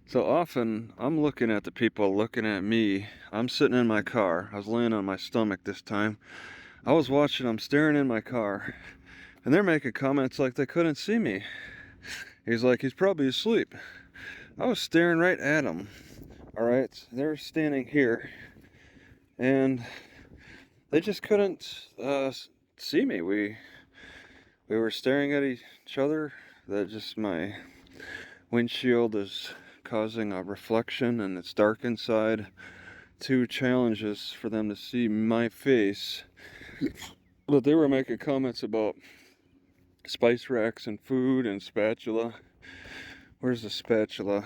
So often I'm looking at the people looking at me. I'm sitting in my car. I was laying on my stomach this time. I was watching them staring in my car, and they're making comments like they couldn't see me. He's like, he's probably asleep. I was staring right at him. All right, they're standing here, and they just couldn't see me. We were staring at each other. That just my windshield is causing a reflection, and it's dark inside. Two challenges for them to see my face. But they were making comments about spice racks and food and spatula. Where's the spatula?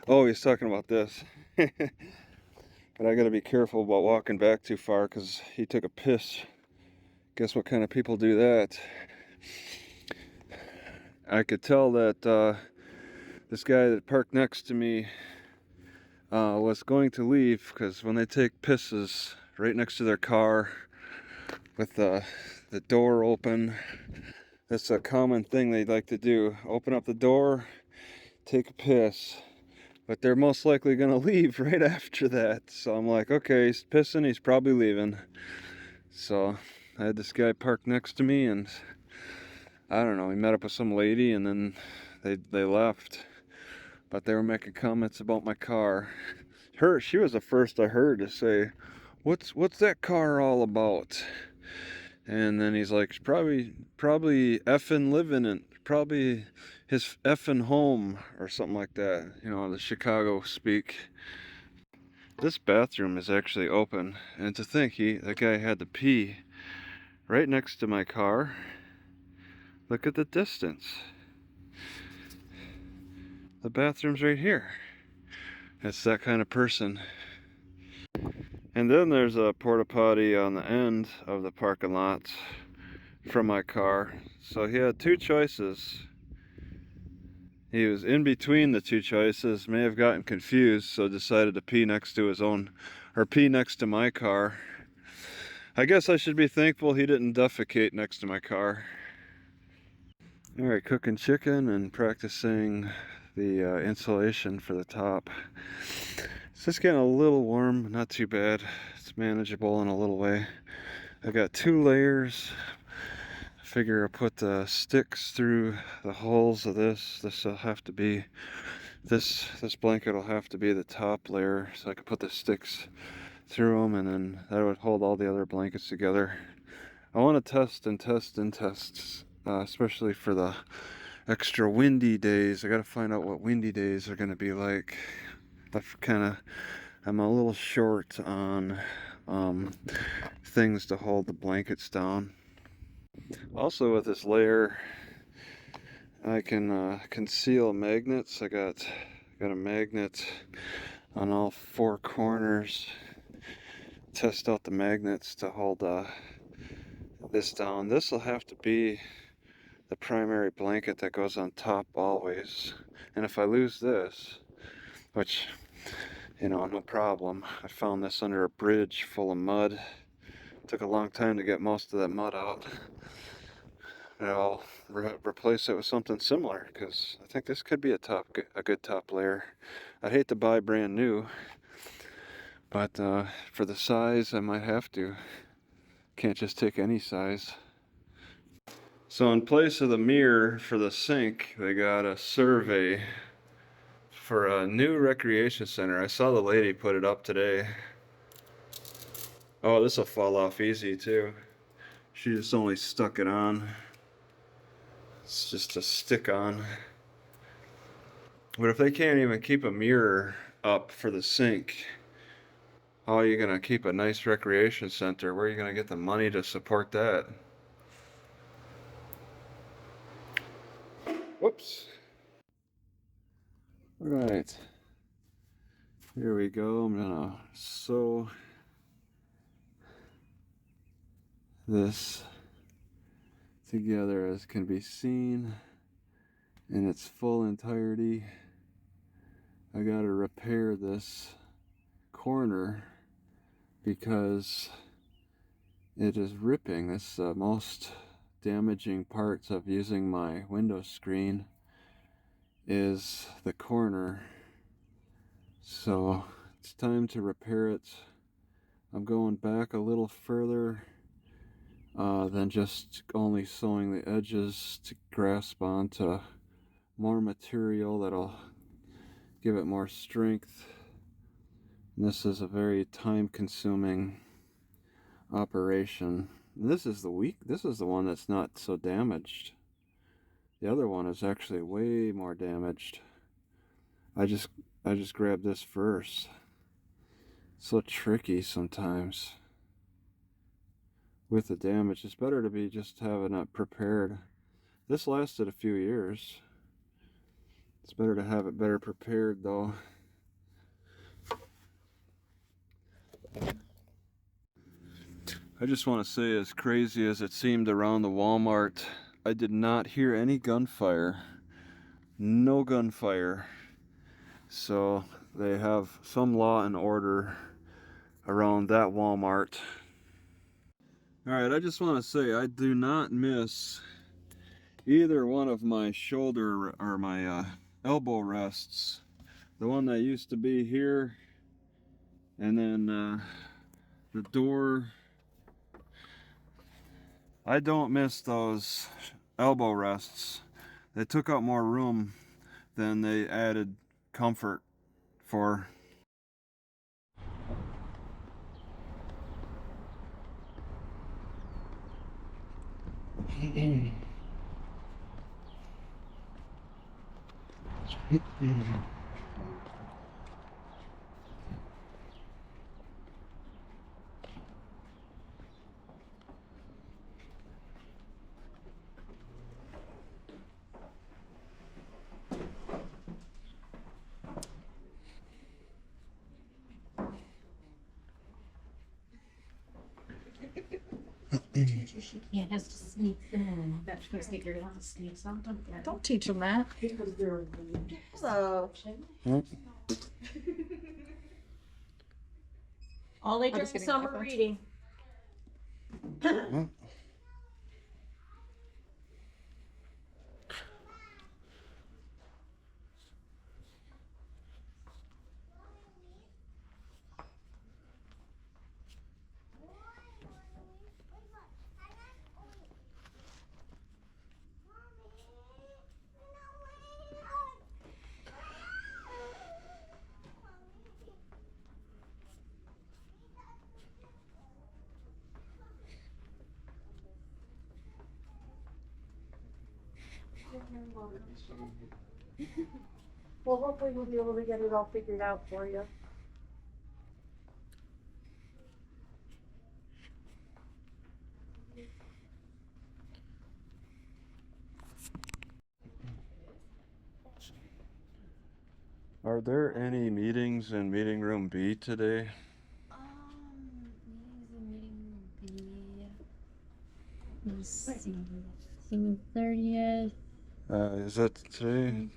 Oh, he's talking about this. But I gotta be careful about walking back too far because he took a piss. Guess what kind of people do that? I could tell that this guy that parked next to me was going to leave, because when they take pisses right next to their car with the door open, that's a common thing they like to do. Open up the door, take a piss, but they're most likely gonna leave right after that. So I'm like, okay, he's pissing, he's probably leaving. So I had this guy parked next to me, and I don't know, he met up with some lady, and then they left. But they were making comments about my car. She was the first I heard to say, what's that car all about? And then he's like, probably effing living in, probably his effing home or something like that. You know, the Chicago speak. This bathroom is actually open, and to think that guy had to pee right next to my car. Look at the distance. The bathroom's right here. It's that kind of person. And then there's a porta potty on the end of the parking lot from my car. So he had two choices. He was in between the two choices, may have gotten confused, so decided to pee next to his own, or pee next to my car. I guess I should be thankful he didn't defecate next to my car. Alright, cooking chicken and practicing the insulation for the top. It's just getting a little warm, not too bad. It's manageable in a little way. I got 2 layers. I figure I'll put the sticks through the holes of this. This blanket will have to be the top layer, so I can put the sticks through them, and then that would hold all the other blankets together. I want to test and test and test, especially for the extra windy days. I got to find out what windy days are going to be like. I'm a little short on things to hold the blankets down. Also, with this layer, I can conceal magnets. I got a magnet on all 4 corners. Test out the magnets to hold this down. This will have to be the primary blanket that goes on top always. And if I lose this, which, you know, no problem. I found this under a bridge full of mud. Took a long time to get most of that mud out. And I'll replace it with something similar, because I think this could be a good top layer. I'd hate to buy brand new, but for the size I might have to. Can't just take any size. So in place of the mirror for the sink, they got a survey for a new recreation center. I saw the lady put it up today. Oh, this will fall off easy too. She just only stuck it on. It's just a stick on. But if they can't even keep a mirror up for the sink, how are you gonna keep a nice recreation center? Where are you gonna get the money to support that? Whoops. All right. Here we go. I'm gonna sew this together as can be seen in its full entirety. I gotta repair this corner because it is ripping. This most damaging parts of using my window screen is the corner. So it's time to repair it. I'm going back a little further than just only sewing the edges to grasp onto more material that'll give it more strength. And this is a very time-consuming operation. And this is the one that's not so damaged. The other one is actually way more damaged. I just grabbed this first. So tricky sometimes with the damage. It's better to be just having it prepared. This lasted a few years. It's better to have it better prepared though. I just want to say, as crazy as it seemed around the Walmart, I did not hear any gunfire. No gunfire. So they have some law and order around that Walmart. Alright, I just want to say I do not miss either one of my shoulder or my elbow rests. The one that used to be here, and then the door. I don't miss those elbow rests. They took up more room than they added comfort for. She has to sneak in. That's because they get to sneak something. Don't teach them that. So, All they do is summer reading. Well, hopefully we'll be able to get it all figured out for you. Are there any meetings in meeting room B today? meetings in meeting B. Let's see. So 30th. Is that today?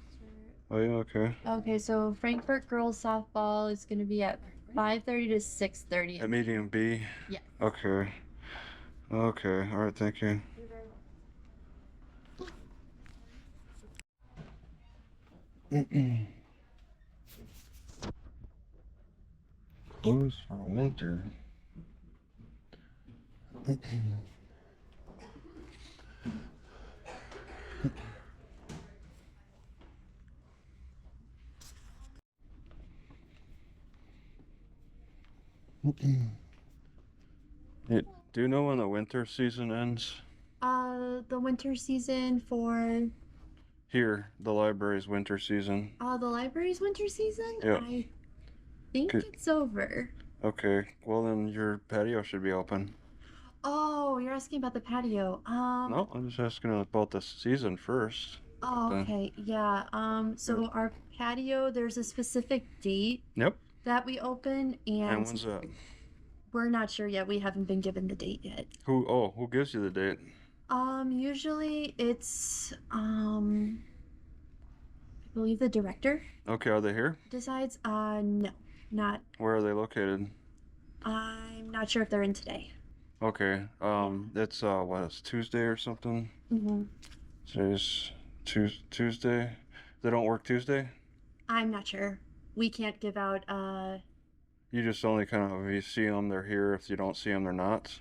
Oh yeah, okay. Okay, so Frankfurt girls softball is going to be at 5:30 to 6:30. At meeting B? Yeah. Okay. Okay, alright, thank you. Closed for winter. Hey, do you know when the winter season ends? The winter season for Here, the library's winter season. the library's winter season? Yeah. I think it's over. Okay, well then your patio should be open. Oh, you're asking about the patio. No, I'm just asking about the season first. Oh, okay. Yeah. So our patio, there's a specific date Yep. that we open, And and when's that? we're not sure yet. We haven't been given the date yet. Who gives you the date? Usually it's I believe the director Okay, are they here? decides. No, not. Where are they located? I'm not sure if they're in today. Okay, it's what, it's Tuesday or something? Mm-hmm. Today's Tuesday. They don't work Tuesday? I'm not sure. we can't give out You just only kind of, if you see them, they're here. If you don't see them, they're not.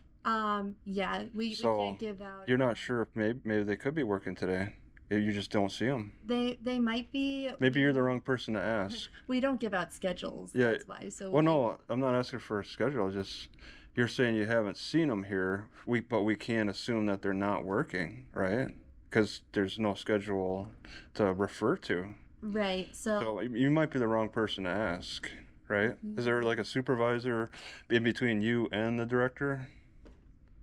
yeah, we So can't give out you're not sure if maybe they could be working today. You just don't see them. they might be. Maybe you're the wrong person to ask. We don't give out schedules. Yeah. That's why. So Well, no, I'm not asking for a schedule. Just you're saying you haven't seen them here. But we can't assume that they're not working, right? Because there's no schedule to refer to. right. So you might be the wrong person to ask, right? Is there like a supervisor in between you and the director?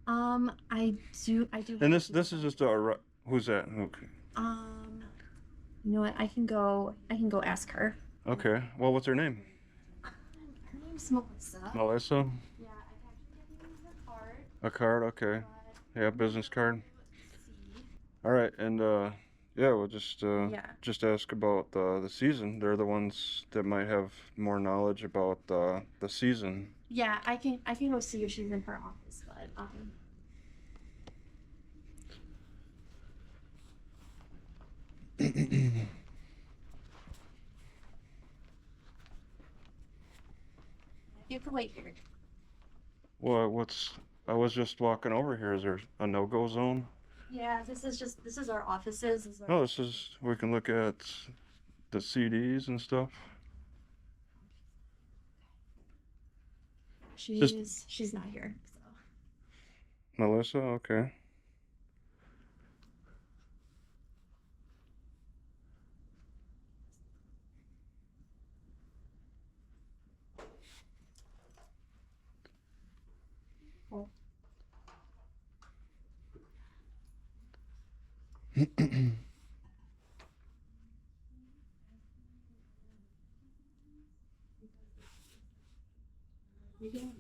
I do. And have this is just a who's that? um, you know what? I can go ask her. Okay. Well, what's her name? Her name's Melissa. Melissa. Yeah, I actually given her card. A card. Okay. But Yeah, business card. see. All right, and yeah, we'll just Yeah. just ask about the season. They're the ones that might have more knowledge about the season. Yeah, I can go see if she's in her office, but you can wait here. Well, I was just walking over here. Is there a no-go zone? Yeah, this is our offices. This is our, No, this is we can look at the CDs and stuff. she's not here. So Melissa, okay. you can.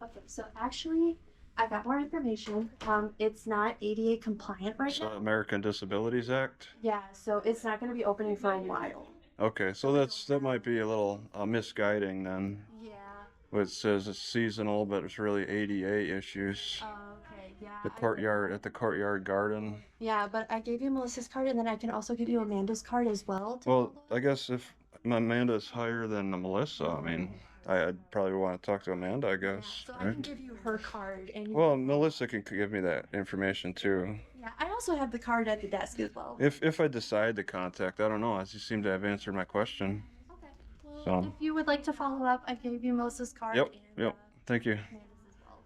Okay, so actually, I got more information. It's not ADA compliant right So now. American Disabilities Act. Yeah, so it's not going to be opening for a while. Okay, so that might be a little misguiding then. Yeah. It says it's seasonal, but it's really ADA issues. Okay. Yeah. The courtyard at the courtyard garden. Yeah, but I gave you Melissa's card, and then I can also give you Amanda's card as well. Well, I guess if Amanda's higher than Melissa, I mean, I'd probably want to talk to Amanda, I guess. So I Right? can give you her card, and Well, Melissa can give me that information too. yeah, I also have the card at the desk as well. If I decide to contact, I don't know. I just seem to have answered my question. Okay. Well, So. if you would like to follow up, I gave you Melissa's card. Yep. And, Yep. Thank you. Amanda's as well.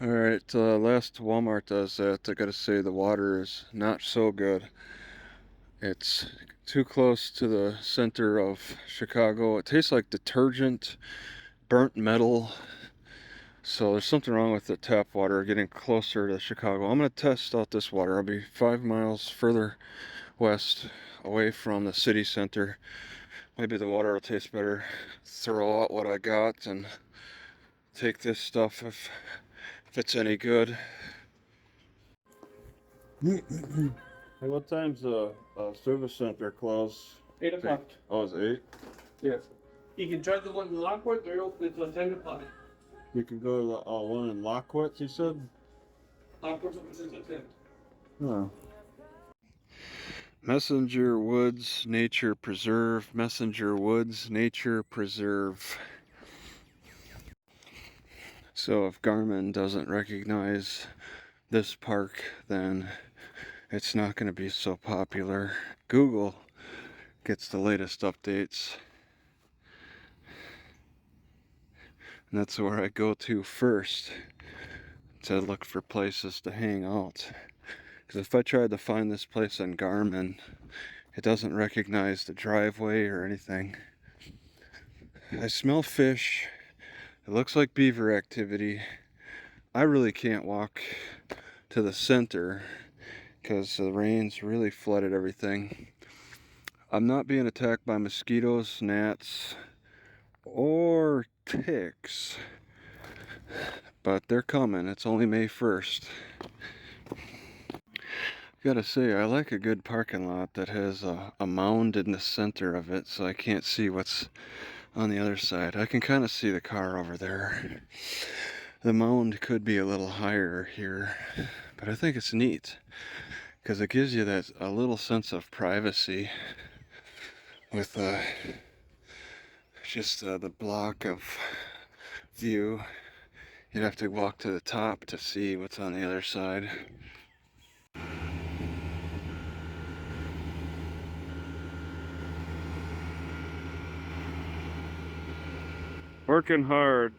All right, last Walmart does that. I gotta say the water is not so good. It's too close to the center of Chicago. It tastes like detergent, burnt metal. So there's something wrong with the tap water getting closer to Chicago. I'm gonna test out this water. I'll be 5 miles further west, away from the city center. Maybe the water will taste better. Throw out what I got and take this stuff if it's any good. Hey, what time's the service center close? 8 o'clock. Oh, it's 8? Yes. You can try the one in Lockwood, they're open until 10 o'clock. You can go to the one in Lockwood, you said? Lockwood's open until 10. Oh. Messenger Woods Nature Preserve. Messenger Woods Nature Preserve. So if Garmin doesn't recognize this park, then it's not going to be so popular. Google gets the latest updates. And that's where I go to first to look for places to hang out. Because if I tried to find this place on Garmin, It doesn't recognize the driveway or anything. I smell fish. It looks like beaver activity. I really can't walk to the center because the rain's really flooded everything. I'm not being attacked by mosquitoes, gnats, or ticks, but they're coming. It's only May 1st. Gotta say, I like a good parking lot that has a mound in the center of it, so I can't see what's on the other side. I can kind of see the car over there. The mound could be a little higher here, but I think it's neat because it gives you that a little sense of privacy with just the block of view. You'd have to walk to the top to see what's on the other side. Working hard.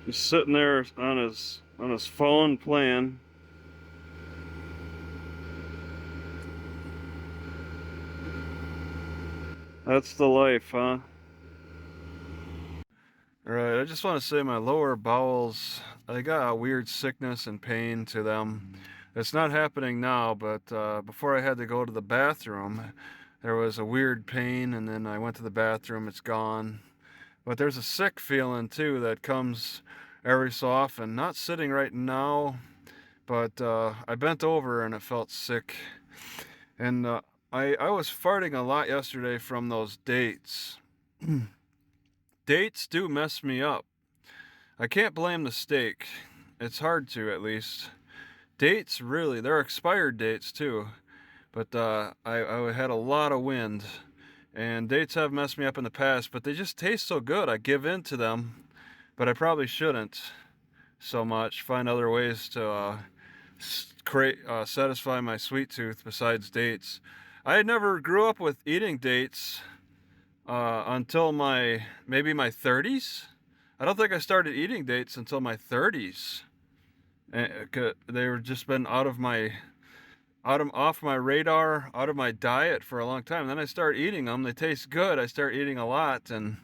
He's sitting there on his phone playing. That's the life, huh? Alright, I just want to say my lower bowels, I got a weird sickness and pain to them. It's not happening now, but before I had to go to the bathroom, there was a weird pain, and then I went to the bathroom, it's gone. But there's a sick feeling too that comes every so often. Not sitting right now, but I bent over and it felt sick. And I was farting a lot yesterday from those dates. Dates do mess me up. I can't blame the steak. It's hard to, at least. Dates, really, they're expired dates too. But I had a lot of wind. And dates have messed me up in the past, but they just taste so good. I give in to them, but I probably shouldn't so much. Find other ways to satisfy my sweet tooth besides dates. I had never grew up with eating dates until maybe my 30s. I don't think I started eating dates until my 30s. They were just been off my radar, out of my diet for a long time. Then I start eating them. They taste good. I start eating a lot, and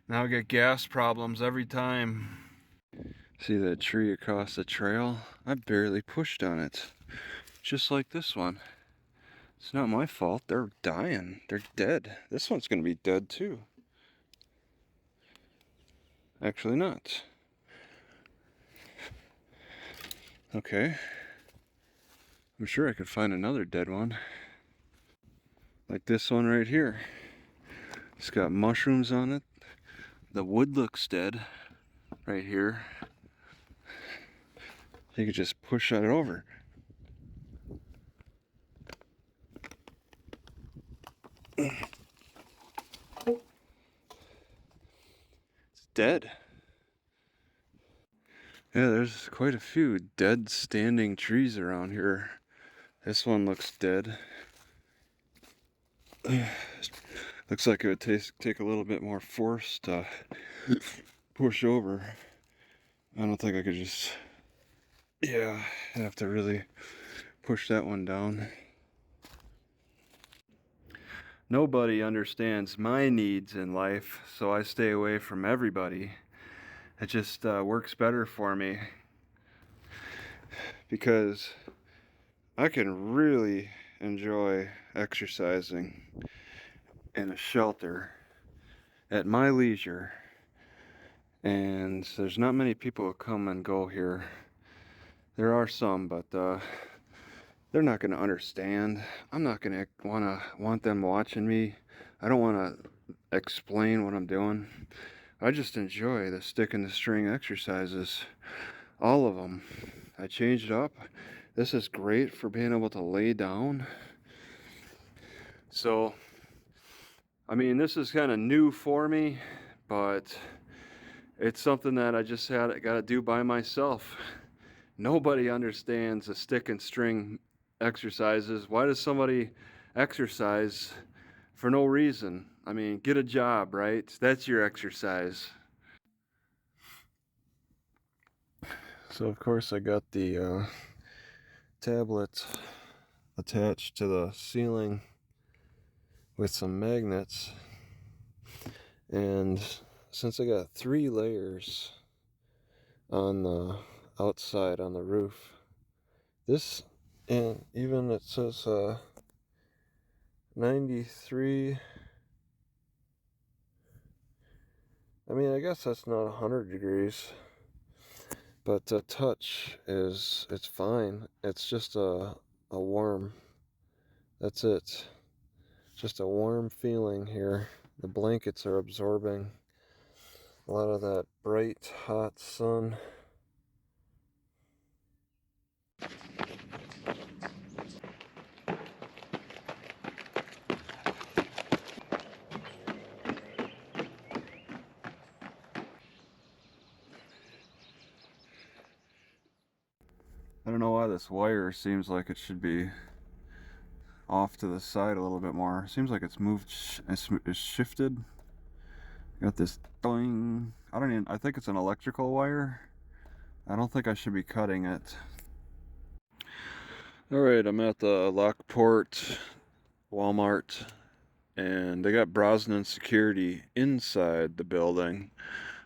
now I get gas problems every time. See that tree across the trail? I barely pushed on it. Just like this one. It's not my fault. They're dying. They're dead. This one's gonna be dead too. Actually not. Okay. I'm sure I could find another dead one. Like this one right here. It's got mushrooms on it. The wood looks dead right here. You could just push that over. It's dead. Yeah, there's quite a few dead standing trees around here. This one looks dead. Looks like it would take a little bit more force to push over. I don't think I could just... Yeah, I'd have to really push that one down. Nobody understands my needs in life, so I stay away from everybody. It just works better for me. Because I can really enjoy exercising in a shelter at my leisure, and there's not many people who come and go here. There are some, but they're not going to understand. I'm not going to want them watching me. I don't want to explain what I'm doing. I just enjoy the stick and the string exercises, all of them. I change it up. This is great for being able to lay down. So I mean, this is kind of new for me, but it's something that I just got to do by myself. Nobody understands the stick and string exercises. Why does somebody exercise for no reason? I mean, get a job, right? That's your exercise. So of course I got the tablet attached to the ceiling with some magnets, and since I got 3 layers on the outside on the roof, this, and even it says 93, I mean, I guess that's not 100 degrees, but the touch is, it's fine. It's just a warm, that's it. Just a warm feeling here. The blankets are absorbing a lot of that bright, hot sun. I don't know why this wire seems like it should be off to the side a little bit more. Seems like it's moved, it's shifted. Got this doing. I think it's an electrical wire. I don't think I should be cutting it. Alright, I'm at the Lockport Walmart, and they got Brosnan security inside the building.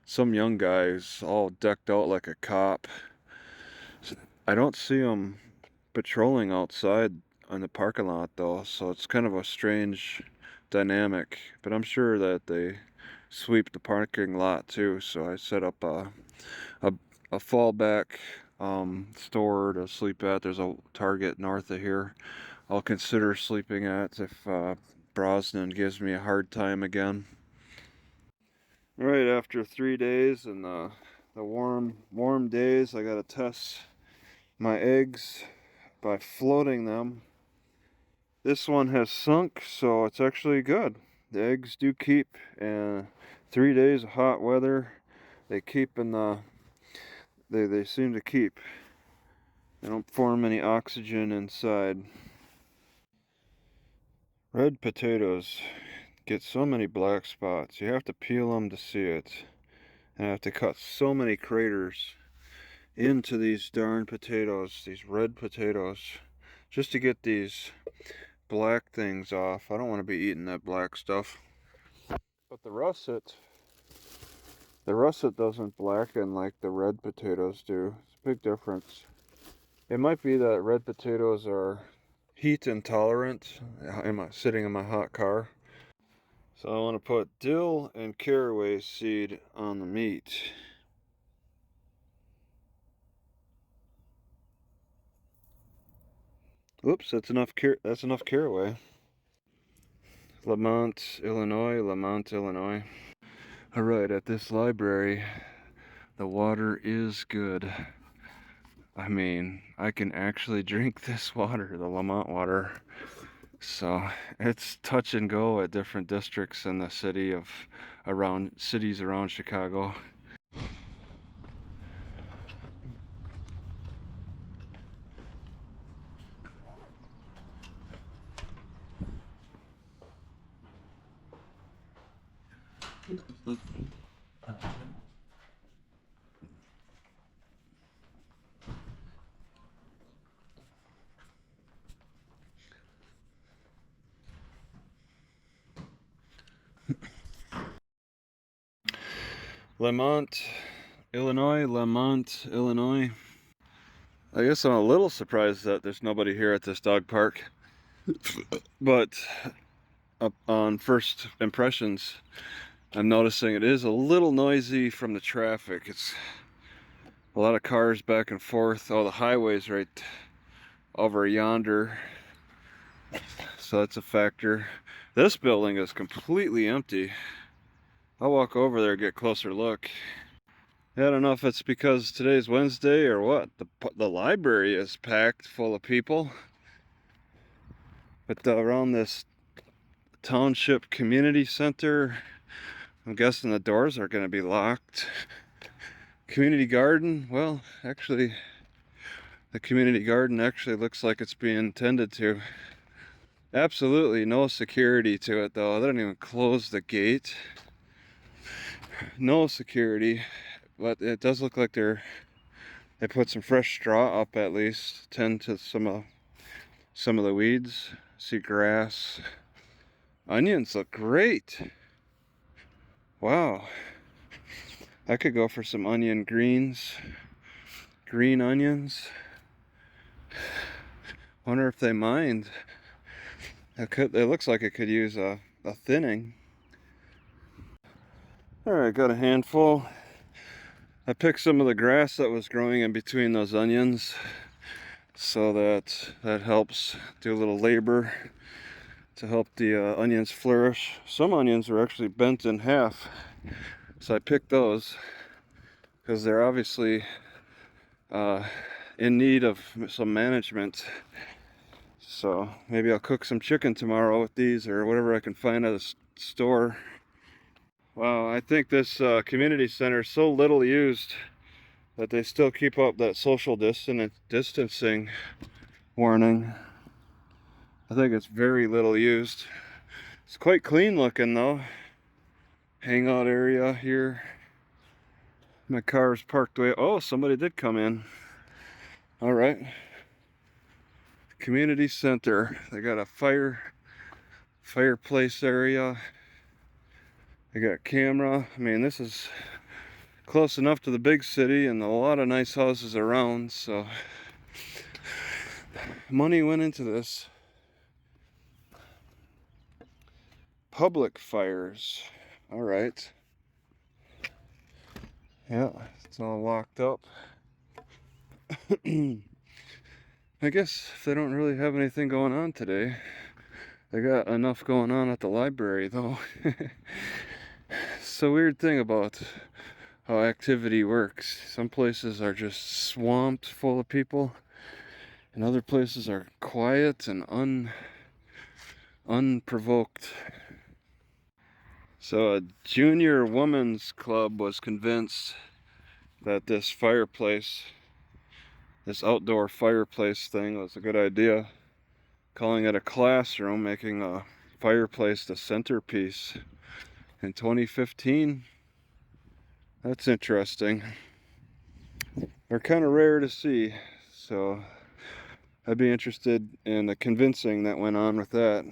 Some young guys all decked out like a cop. I don't see them patrolling outside on the parking lot though, so it's kind of a strange dynamic, but I'm sure that they sweep the parking lot too, so I set up a fallback store to sleep at. There's a Target north of here I'll consider sleeping at if Brosnan gives me a hard time again. Alright, after 3 days and the warm days, I gotta test my eggs by floating them. This one has sunk, so it's actually good. The eggs do keep, and 3 days of hot weather, they keep in the, they seem to keep. They don't form any oxygen inside. Red potatoes get so many black spots. You have to peel them to see it. And I have to cut so many craters into these darn potatoes, these red potatoes, just to get these black things off. I don't want to be eating that black stuff. But the russet doesn't blacken like the red potatoes do. It's a big difference. It might be that red potatoes are heat intolerant sitting in my hot car. So I want to put dill and caraway seed on the meat. Oops, that's enough caraway. Lemont, Illinois. Alright, at this library, the water is good. I mean, I can actually drink this water, the Lemont water. So, it's touch and go at different districts in the cities around Chicago. Lemont, Illinois. I guess I'm a little surprised that there's nobody here at this dog park. But on first impressions, I'm noticing it is a little noisy from the traffic. It's a lot of cars back and forth. Oh, the highway's right over yonder, so that's a factor. This building is completely empty. I'll walk over there and get a closer look. I don't know if it's because today's Wednesday or what. The library is packed full of people. But around this township community center, I'm guessing the doors are going to be locked. Community garden, well, actually, the community garden actually looks like it's being tended to. Absolutely no security to it though. They don't even close the gate. No security, but it does look like they're they put some fresh straw up at least, tend to some of the weeds. See grass. Onions look great. Wow. I could go for some onion greens. Green onions. Wonder if they mind. It looks like it could use a thinning. Alright, got a handful. I picked some of the grass that was growing in between those onions, so that helps do a little labor to help the onions flourish. Some onions are actually bent in half, so I picked those because they're obviously in need of some management. So maybe I'll cook some chicken tomorrow with these, or whatever I can find at a store. Wow, I think this community center is so little used that they still keep up that social distancing warning. I think it's very little used. It's quite clean looking though. Hangout area here. My car is parked away. Oh, somebody did come in. All right. Community center. They got a fireplace area. They got camera. I mean, this is close enough to the big city and a lot of nice houses around, so money went into this. Public fires. All right. Yeah, it's all locked up. I guess if they don't really have anything going on today, they got enough going on at the library though. It's a weird thing about how activity works. Some places are just swamped full of people, and other places are quiet and unprovoked. So a junior women's club was convinced that this outdoor fireplace thing was a good idea, calling it a classroom, making a fireplace the centerpiece in 2015. That's interesting. They're kind of rare to see, so I'd be interested in the convincing that went on with that.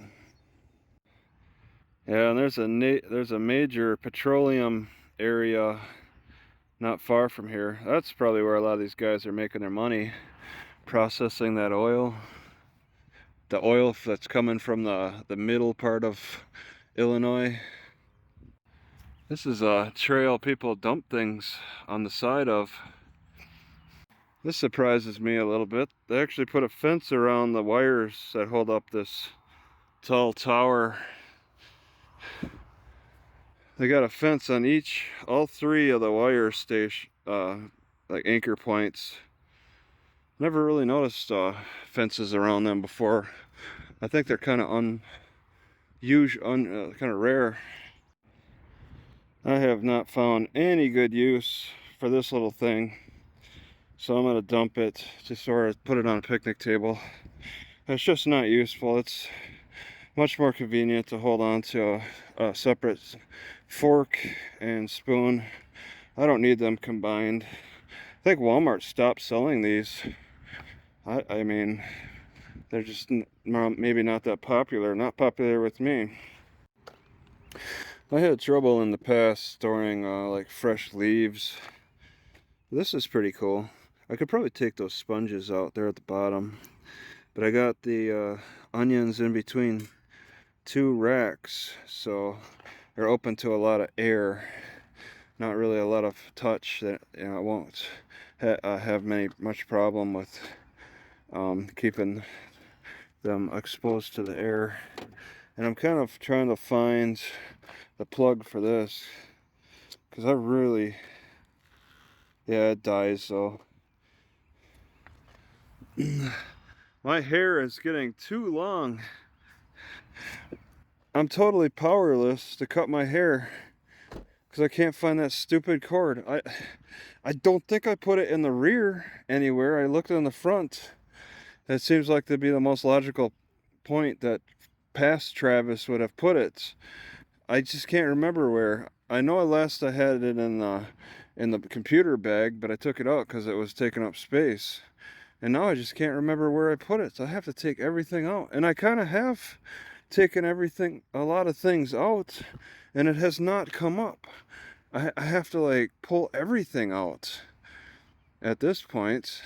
Yeah, and there's a major petroleum area not far from here. That's probably where a lot of these guys are making their money, processing that oil. The oil that's coming from the middle part of Illinois. This is a trail people dump things on the side of. This surprises me a little bit. They actually put a fence around the wires that hold up this tall tower. They got a fence on all three of the wire station, like anchor points. Never really noticed fences around them before. I think they're kind of kind of rare. I have not found any good use for this little thing, so I'm gonna dump it, just sort of put it on a picnic table. It's just not useful. It's much more convenient to hold on to a separate fork and spoon. I don't need them combined. I think Walmart stopped selling these. I mean, they're just maybe not that popular. Not popular with me. I had trouble in the past storing like fresh leaves. This is pretty cool. I could probably take those sponges out there at the bottom, but I got the onions in between two racks, so they're open to a lot of air, not really a lot of touch. That, you know, I won't have much problem with keeping them exposed to the air. And I'm kind of trying to find the plug for this, because yeah, it dies, so my hair is getting too long. I'm totally powerless to cut my hair because I can't find that stupid cord. I don't think I put it in the rear anywhere. I looked in the front. That seems like to be the most logical point that past Travis would have put it. I just can't remember where. I know last I had it in the computer bag, but I took it out because it was taking up space. And now I just can't remember where I put it. So I have to take everything out. And I kind of have taken a lot of things out, and it has not come up. I have to like pull everything out at this point.